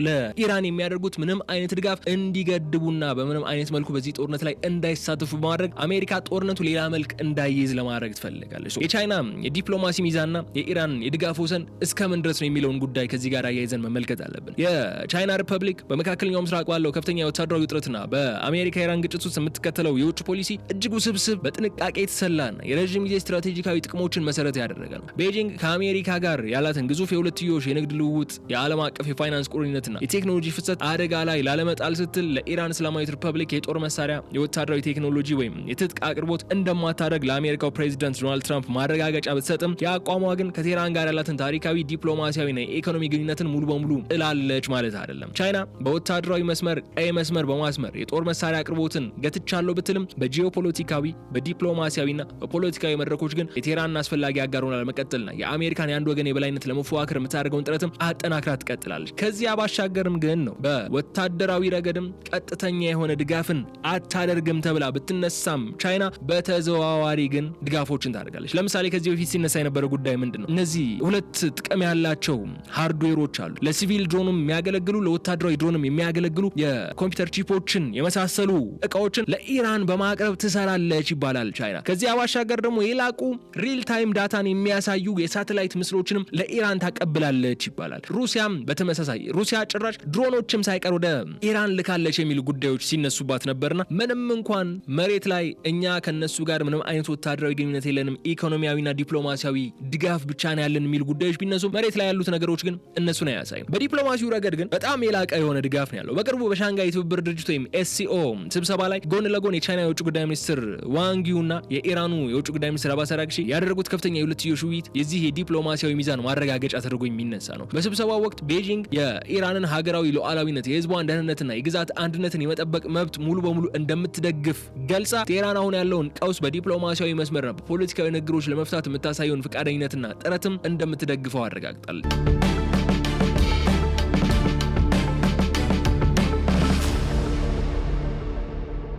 ለኢራን የሚያደርጉት ምንም አይነት ድጋፍ እንዲገድቡና በምንም አይነት መልኩ በዚህ ጦርነት ላይ እንዳይሳተፉ በማድረግ አሜሪካ ጦርነቱ ሌላ መልክ እንዳይይዝ ለማድረግ ትፈልጋለች። የቻይና የዲፕሎማሲ ሚዛንና የኢራን የድጋፍ ወሰን እስከምን ድረስ ነው የሚለውን ጉዳይ ከዚህ ጋር አያይዘን መመልከት አለብን። የቻይና ሪፐብሊክ በመካከለኛው ምስራቅ ባለው ከፍተኛ ወታደራዊ ውጥረትና በአሜሪካ ኢራን ግጭት ውስጥ የምትከተለው የውጭ ፖሊሲ እጅግ ውስብስብ፣ በጥንቃቄ የተሰላና የረጅም ጊዜ ስትራቴጂካዊ ጥቅሞችን መሰረት ያደረገ ነው። ቤጂንግ ከአሜሪካ ጋር ያላትን ግዙፍ የሁለትዮሽ የንግድ ልውውጥ፣ የዓለም አቀፍ የፋይናንስ ቁርኝነትና የቴክኖሎጂ ፍሰት አደጋ ላይ ላለመጣል ስትል ለኢራን እስላማዊት ሪፐብሊክ የጦር መሳሪያ፣ የወታደራዊ ቴክኖሎጂ ወይም የትጥቅ አቅርቦት እንደማታደርግ ለአሜሪካው ፕሬዚዳንት ዶናልድ ትራምፕ ማረጋገጫ ብትሰጥም የአቋሟ ግን ከቴህራን ጋር ያላትን ታሪካዊ ዲፕሎማሲያዊና የኢኮኖሚ ግንኙነትን ሙሉ በሙሉ ጥላለች ማለት አይደለም። ቻይና በወታደራዊ መስመር ቀይ መስመር በማስመር የጦር መሳሪያ አቅርቦትን ገትቻለሁ ብትልም በጂኦፖለቲካዊ በዲፕሎማሲያዊና በፖለቲካዊ መድረኮች ግን የቴህራንን አስፈላጊ አጋር ሆና ለመቀጠልና የአሜሪካን የአንድ ወገን የበላይነት ለመፎካከር የምታደርገውን ጥረትም አጠናክራ ትቀጥላለች። ከዚያ ባሻገርም ግን ነው በወታደራዊ ረገድም ቀጥተኛ የሆነ ድጋፍን አታደርግም ተብላ ብትነሳም ቻይና በተዘዋዋሪ ግን ድጋፎችን ታደርጋለች። ለምሳሌ ከዚህ በፊት ሲነሳ የነበረው ጉዳይ ምንድነው? እነዚህ ሁለት ጥቅም ያላቸው ሃርድዌሮች አሉ። ለሲቪል ድሮንም የሚያገለግሉ ለወታደራዊ ድሮንም የሚያገለግሉ የኮምፒውተር ቺፖችን የመሳሰሉ እቃዎችን ለኢራን በማቅረብ ትሰራለች ይባላል ቻይና። ከዚያ ባሻገር ደግሞ የላቁ ሪል ታይም ዳታን የሚያሳዩ የሳተላይት ምስሎችንም ለኢራን ታቀብላለች ይባላል። ሩሲያም በተመሳሳይ ሩሲያ ጭራሽ ድሮኖችም ሳይቀር ወደ ኢራን ልካለች የሚሉ ጉዳዮች ሲነሱባት ነበርና ምንም እንኳን መሬት ላይ እኛ ከነሱ ጋር ምንም አይነት ወታደራዊ ግንኙነት የለንም፣ ኢኮኖሚያዊና ዲፕሎማሲያዊ ድጋፍ ብቻ ነው ያለን የሚሉ ጉዳዮች ቢነሱ መሬት ላይ ያሉት ነገሮች ግን እነሱን አያሳዩም። በዲፕሎማሲው ረገድ ግን በጣም የላቀ የሆነ ድጋፍ ነው ያለው። በቅርቡ በሻንጋይ ትብብር ድርጅት ወይም ኤስሲኦ ስብሰባ ላይ ጎን ለጎን የቻይና የውጭ ጉዳይ ሚኒስትር ዋንጊውና የኢራኑ የውጭ ጉዳይ ሚኒስትር አባስ አራግቺ ያደረጉት ከፍተኛ የሁለትዮሽ ውይይት የዚህ የዲፕሎማሲያዊ ሚዛን ማረጋገጫ ተደርጎ የሚነሳ ነው። በስብሰባው ወቅት ቤጂንግ የኢራንን ሀገራዊ ሉዓላዊነት፣ የህዝቧን ደህንነትና የግዛት አንድነትን የመጠበቅ መብት ሙሉ በሙሉ እንደምትደግፍ ገልጻ ቴህራን አሁን ያለውን ቀውስ በዲፕሎማሲያዊ መስመርና በፖለቲካዊ ንግግሮች ለመፍታት የምታሳየውን ፈቃደኝነትና ጥረትም እንደምትደግፈው አረጋግጣለች።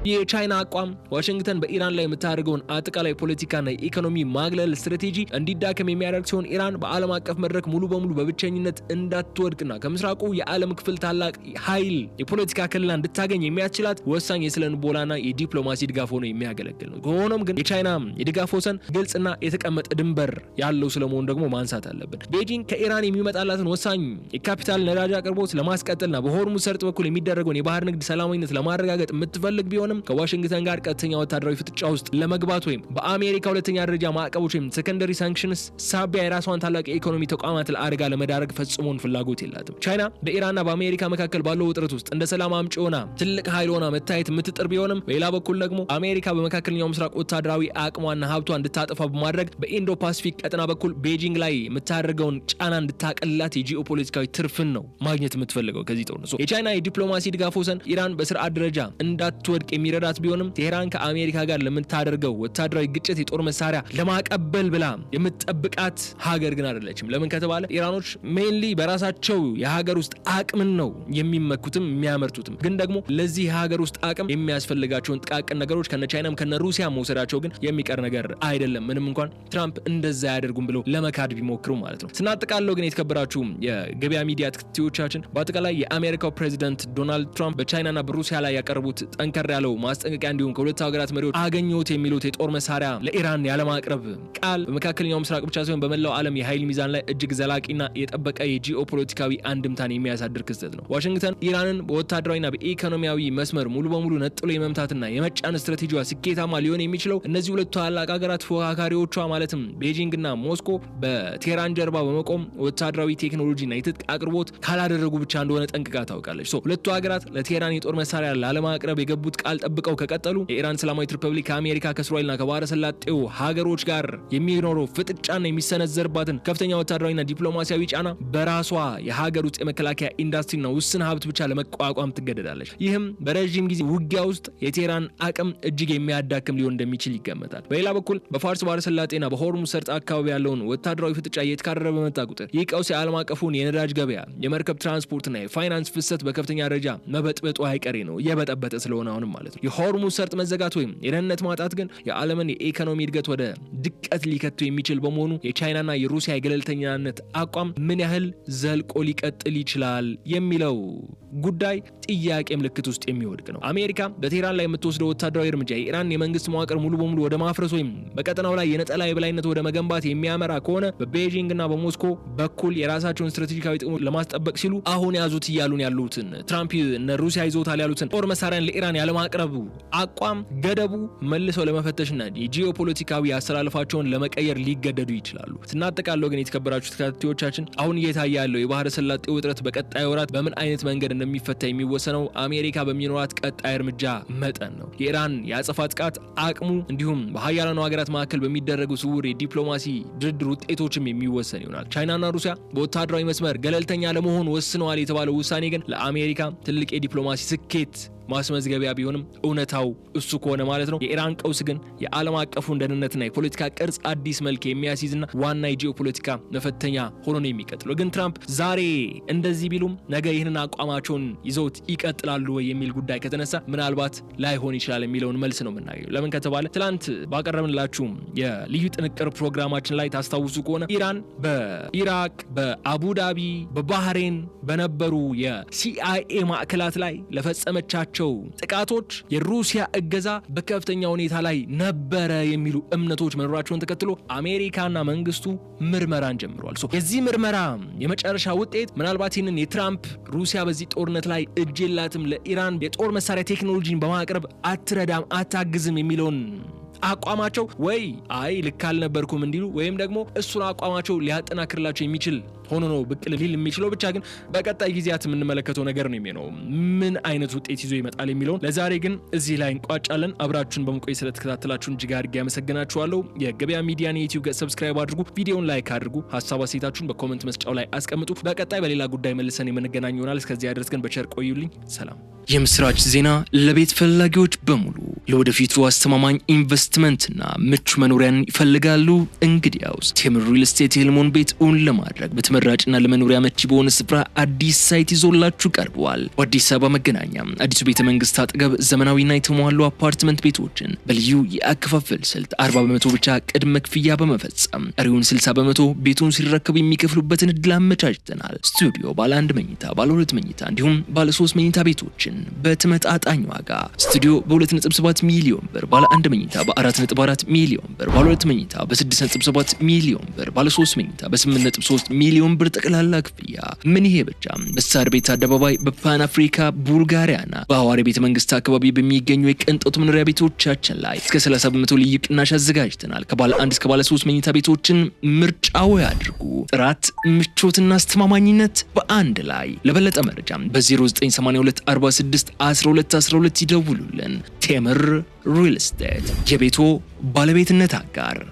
የቻይና አቋም ዋሽንግተን በኢራን ላይ የምታደርገውን አጠቃላይ ፖለቲካና የኢኮኖሚ ማግለል ስትራቴጂ እንዲዳከም የሚያደርግ ሲሆን ኢራን በዓለም አቀፍ መድረክ ሙሉ በሙሉ በብቸኝነት እንዳትወድቅና ከምስራቁ የዓለም ክፍል ታላቅ ኃይል የፖለቲካ ክልል እንድታገኝ የሚያስችላት ወሳኝ የስለንቦናና የዲፕሎማሲ ድጋፍ ሆኖ የሚያገለግል ነው። ሆኖም ግን የቻይና የድጋፍ ወሰን ግልጽና የተቀመጠ ድንበር ያለው ስለመሆኑ ደግሞ ማንሳት አለብን። ቤጂንግ ከኢራን የሚመጣላትን ወሳኝ የካፒታል ነዳጅ አቅርቦት ለማስቀጠልና በሆርሙዝ ሰርጥ በኩል የሚደረገውን የባህር ንግድ ሰላማዊነት ለማረጋገጥ የምትፈልግ ቢሆንም ከዋሽንግተን ጋር ቀጥተኛ ወታደራዊ ፍጥጫ ውስጥ ለመግባት ወይም በአሜሪካ ሁለተኛ ደረጃ ማዕቀቦች ወይም ሰከንደሪ ሳንክሽንስ ሳቢያ የራሷን ታላቅ የኢኮኖሚ ተቋማት ለአደጋ ለመዳረግ ፈጽሞን ፍላጎት የላትም። ቻይና በኢራንና በአሜሪካ መካከል ባለው ውጥረት ውስጥ እንደ ሰላም አምጪ ሆና ትልቅ ኃይል ሆና መታየት የምትጥር ቢሆንም በሌላ በኩል ደግሞ አሜሪካ በመካከለኛው ምስራቅ ወታደራዊ አቅሟና ሀብቷ እንድታጠፋ በማድረግ በኢንዶ ፓሲፊክ ቀጠና በኩል ቤጂንግ ላይ የምታደርገውን ጫና እንድታቀልላት የጂኦፖለቲካዊ ትርፍን ነው ማግኘት የምትፈልገው ከዚህ ጦርነት። የቻይና የዲፕሎማሲ ድጋፍ ወሰን ኢራን በስርዓት ደረጃ እንዳትወድቅ የሚረዳት ቢሆንም ቴህራን ከአሜሪካ ጋር ለምታደርገው ወታደራዊ ግጭት የጦር መሳሪያ ለማቀበል ብላ የምትጠብቃት ሀገር ግን አይደለችም። ለምን ከተባለ ኢራኖች ሜንሊ በራሳቸው የሀገር ውስጥ አቅምን ነው የሚመኩትም የሚያመርቱትም። ግን ደግሞ ለዚህ የሀገር ውስጥ አቅም የሚያስፈልጋቸውን ጥቃቅን ነገሮች ከነ ቻይናም ከነ ሩሲያ መውሰዳቸው ግን የሚቀር ነገር አይደለም። ምንም እንኳን ትራምፕ እንደዛ ያደርጉም ብለው ለመካድ ቢሞክሩ ማለት ነው። ስናጠቃለው ግን የተከበራችሁ የገበያ ሚዲያ ተከታዮቻችን በአጠቃላይ የአሜሪካው ፕሬዚዳንት ዶናልድ ትራምፕ በቻይናና በሩሲያ ላይ ያቀረቡት ጠንከር ያለው ማስጠንቀቂያ እንዲሁም ከሁለት ሀገራት መሪዎች አገኘሁት የሚሉት የጦር መሳሪያ ለኢራን ያለማቅረብ ቃል በመካከለኛው ምስራቅ ብቻ ሳይሆን በመላው ዓለም የኃይል ሚዛን ላይ እጅግ ዘላቂና የጠበቀ የጂኦፖለቲካዊ አንድምታን የሚያሳድር ክስተት ነው። ዋሽንግተን ኢራንን በወታደራዊና በኢኮኖሚያዊ መስመር ሙሉ በሙሉ ነጥሎ የመምታትና የመጫን ስትራቴጂዋ ስኬታማ ሊሆን የሚችለው እነዚህ ሁለቱ ታላቅ ሀገራት ተፎካካሪዎቿ ማለትም ቤጂንግና ሞስኮ በቴህራን ጀርባ በመቆም ወታደራዊ ቴክኖሎጂና የትጥቅ አቅርቦት ካላደረጉ ብቻ እንደሆነ ጠንቅቃ ታውቃለች። ሁለቱ ሀገራት ለቴህራን የጦር መሳሪያ ላለማቅረብ የገቡት ቃል ጠብቀው ከቀጠሉ የኢራን እስላማዊት ሪፐብሊክ ከአሜሪካ ከእስራኤልና ከባህረ ሰላጤው ሀገሮች ጋር የሚኖረው ፍጥጫና የሚሰነዘርባትን ከፍተኛ ወታደራዊና ዲፕሎማሲያዊ ጫና በራሷ የሀገር ውስጥ የመከላከያ ኢንዱስትሪና ውስን ሀብት ብቻ ለመቋቋም ትገደዳለች። ይህም በረዥም ጊዜ ውጊያ ውስጥ የቴህራን አቅም እጅግ የሚያዳክም ሊሆን እንደሚችል ይገመታል። በሌላ በኩል በፋርስ ባህረ ሰላጤና በሆርሙዝ ሰርጥ አካባቢ ያለውን ወታደራዊ ፍጥጫ እየተካረረ በመጣ ቁጥር ይህ ቀውስ የዓለም አቀፉን የነዳጅ ገበያ፣ የመርከብ ትራንስፖርትና የፋይናንስ ፍሰት በከፍተኛ ደረጃ መበጥበጡ አይቀሬ ነው። እየበጠበጠ ስለሆነ አሁንም ማለት ነው። የሆርሙዝ ሰርጥ መዘጋት ወይም የደህንነት ማጣት ግን የዓለምን የኢኮኖሚ እድገት ወደ ድቀት ሊከቱ የሚችል በመሆኑ የቻይናና የሩሲያ የገለልተኛነት አቋም ምን ያህል ዘልቆ ሊቀጥል ይችላል የሚለው ጉዳይ ጥያቄ ምልክት ውስጥ የሚወድቅ ነው። አሜሪካ በቴህራን ላይ የምትወስደው ወታደራዊ እርምጃ የኢራን የመንግስት መዋቅር ሙሉ በሙሉ ወደ ማፍረስ ወይም በቀጠናው ላይ የነጠላ የበላይነት ወደ መገንባት የሚያመራ ከሆነ በቤጂንግና በሞስኮ በኩል የራሳቸውን ስትራቴጂካዊ ጥቅም ለማስጠበቅ ሲሉ አሁን ያዙት እያሉን ያሉትን ትራምፕ እነ ሩሲያ ይዞታል ያሉትን ጦር መሳሪያን ለኢራን ያለማቅረቡ አቋም ገደቡ መልሰው ለመፈተሽና የጂኦፖለቲካዊ አስተላለፋቸውን ለመቀየር ሊገደዱ ይችላሉ። ስናጠቃለው ግን የተከበራችሁ ተከታታዮቻችን አሁን እየታየ ያለው የባህረ ሰላጤው ውጥረት በቀጣይ ወራት በምን አይነት መንገድ እንደሚፈታ የሚወሰነው አሜሪካ በሚኖራት ቀጣይ እርምጃ መጠን ነው። የኢራን የአጸፋ ጥቃት አቅሙ እንዲሁም በሀያላኑ ሀገራት መካከል በሚደረጉ ስውር የዲፕሎማሲ ድርድር ውጤቶችም የሚወሰን ይሆናል። ቻይናና ሩሲያ በወታደራዊ መስመር ገለልተኛ ለመሆን ወስነዋል የተባለው ውሳኔ ግን ለአሜሪካ ትልቅ የዲፕሎማሲ ስኬት ማስመዝገቢያ ቢሆንም እውነታው እሱ ከሆነ ማለት ነው የኢራን ቀውስ ግን የዓለም አቀፉን ደህንነትና የፖለቲካ ቅርጽ አዲስ መልክ የሚያስይዝና ዋና የጂኦፖለቲካ መፈተኛ ሆኖ ነው የሚቀጥለው። ግን ትራምፕ ዛሬ እንደዚህ ቢሉም ነገ ይህንን አቋማቸውን ይዘውት ይቀጥላሉ ወይ የሚል ጉዳይ ከተነሳ ምናልባት ላይሆን ይችላል የሚለውን መልስ ነው የምናገኘው። ለምን ከተባለ ትላንት ባቀረብንላችሁ የልዩ ጥንቅር ፕሮግራማችን ላይ ታስታውሱ ከሆነ ኢራን በኢራቅ፣ በአቡዳቢ፣ በባህሬን በነበሩ የሲአይኤ ማዕከላት ላይ ለፈጸመቻቸው ጥቃቶች የሩሲያ እገዛ በከፍተኛ ሁኔታ ላይ ነበረ የሚሉ እምነቶች መኖራቸውን ተከትሎ አሜሪካና መንግስቱ ምርመራን ጀምሯል። የዚህ ምርመራ የመጨረሻ ውጤት ምናልባት ይህንን የትራምፕ ሩሲያ በዚህ ጦርነት ላይ እጅ የላትም ለኢራን የጦር መሳሪያ ቴክኖሎጂን በማቅረብ አትረዳም፣ አታግዝም የሚለውን አቋማቸው ወይ አይ ልክ አልነበርኩም እንዲሉ ወይም ደግሞ እሱን አቋማቸው ሊያጠናክርላቸው የሚችል ሆኖ ነው ብቅ ሊል የሚችለው። ብቻ ግን በቀጣይ ጊዜያት የምንመለከተው ነገር ነው የሚሆነው ምን አይነት ውጤት ይዞ ይመጣል የሚለውን። ለዛሬ ግን እዚህ ላይ እንቋጫለን። አብራችሁን በመቆየት ስለተከታተላችሁን እጅግ አድርጌ ያመሰግናችኋለሁ። የገበያ ሚዲያን የዩቲዩብ ገጽ ሰብስክራይብ አድርጉ፣ ቪዲዮውን ላይክ አድርጉ፣ ሀሳብ አስተያየታችሁን በኮሜንት መስጫው ላይ አስቀምጡ። በቀጣይ በሌላ ጉዳይ መልሰን የምንገናኝ ይሆናል። እስከዚያ ድረስ ግን በቸር ቆዩልኝ። ሰላም። የምስራች ዜና ለቤት ፈላጊዎች በሙሉ ለወደፊቱ አስተማማኝ ኢንቨስትመንትና ምቹ መኖሪያን ይፈልጋሉ? እንግዲያውስ ቴምር ሪል ስቴት የህልሞን ቤት እውን ለማድረግ በተመራጭና ለመኖሪያ መቺ በሆነ ስፍራ አዲስ ሳይት ይዞላችሁ ቀርበዋል። በአዲስ አበባ መገናኛ አዲሱ ቤተ መንግስት አጠገብ ዘመናዊና የተሟሉ አፓርትመንት ቤቶችን በልዩ የአከፋፈል ስልት 40% ብቻ ቅድመ ክፍያ በመፈጸም ቀሪውን 60% ቤቱን ሲረከቡ የሚከፍሉበትን እድል አመቻችተናል። ስቱዲዮ ባለ 1 መኝታ፣ ባለ 2 መኝታ እንዲሁም ባለ 3 መኝታ ቤቶችን በተመጣጣኝ ዋጋ ስቱዲዮ በ2.7 ሚሊዮን ብር፣ ባለ 1 መኝታ በ4.4 ሚሊዮን ብር፣ ባለ 2 መኝታ በ6.7 ሚሊዮን ብር፣ ባለ 3 መኝታ በ8.3 ሚሊዮን ብር ጠቅላላ ክፍያ። ምን ይሄ ብቻ! በሳር ቤት አደባባይ በፓን አፍሪካ ቡልጋሪያና በሐዋሪ ቤተ መንግስት አካባቢ በሚገኙ የቅንጦት መኖሪያ ቤቶቻችን ላይ እስከ 30% ልዩ ቅናሽ አዘጋጅተናል። ከባለ 1 እስከ ባለ 3 መኝታ ቤቶችን ምርጫው ያድርጉ። ጥራት፣ ምቾትና አስተማማኝነት በአንድ ላይ። ለበለጠ መረጃ በ0982 46 12 12 ይደውሉልን። ቴምር ሪል ስቴት የቤቶ ባለቤትነት አጋር